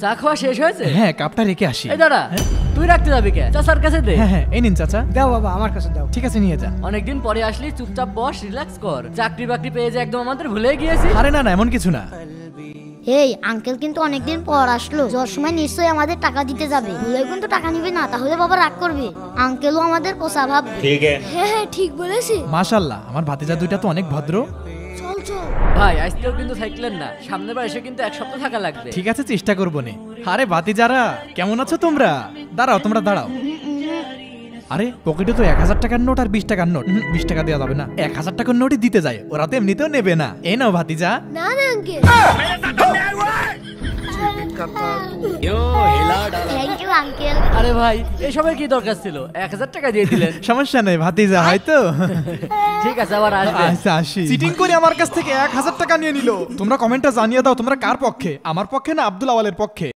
চা খাওয়া শেষ হয়েছে? হ্যাঁ, কাপটা রেখে আসি। এই দাঁড়া, তুই রাখতে যাবি কে? চাচার কাছে দে। হ্যাঁ হ্যাঁ, এই নিন চাচা। দাও বাবা, আমার কাছে দাও। ঠিক আছে, নিয়ে যা। অনেকদিন পরে আসলি, চুপচাপ বস, রিল্যাক্স কর। চাকরি বাকরি পেয়ে যে একদম আমাদের ভুলে গিয়েছি। আরে না না, এমন কিছু না। এই আঙ্কেল কিন্তু অনেকদিন পর আসলো, যাওয়ার সময় নিশ্চয়ই আমাদের টাকা দিতে যাবে। ভুলে কিন্তু টাকা নিবে না, তাহলে বাবা রাগ করবে। আঙ্কেলও আমাদের পোষা ভাববে। হ্যাঁ হ্যাঁ ঠিক বলেছি। মাশাআল্লাহ, আমার ভাতিজা দুইটা তো অনেক ভদ্র। চল চল। ভাই আজকেও কিন্তু থাকলেন না, সামনের বার এসে কিন্তু এক সপ্তাহ থাকা লাগবে। ঠিক আছে, চেষ্টা করবো নে। আরে ভাতিজারা, কেমন আছো তোমরা? দাঁড়াও, তোমরা দাঁড়াও। আরে পকেটে তো 1000 টাকার নোট আর 20 টাকার নোট। 20 টাকা দেওয়া যাবে না, 1000 টাকার নোটই দিতে যায়। ওরা তো এমনিতেও নেবে না। এই নাও ভাতিজা। না না আঙ্কেল। Thank you uncle. আরে ভাই, এসবের কি দরকার ছিল? 1000 টাকা দিয়ে দিলেন। সমস্যা নেই ভাতিজা, হয়তো। ঠিক আছে, আবার আসবে। আচ্ছা, আসি। চিটিং করে আমার কাছ থেকে 1000 টাকা নিয়ে নিল। তোমরা কমেন্টে জানিয়ে দাও তোমরা কার পক্ষে, আমার পক্ষে না আব্দুল আওয়ালের পক্ষে।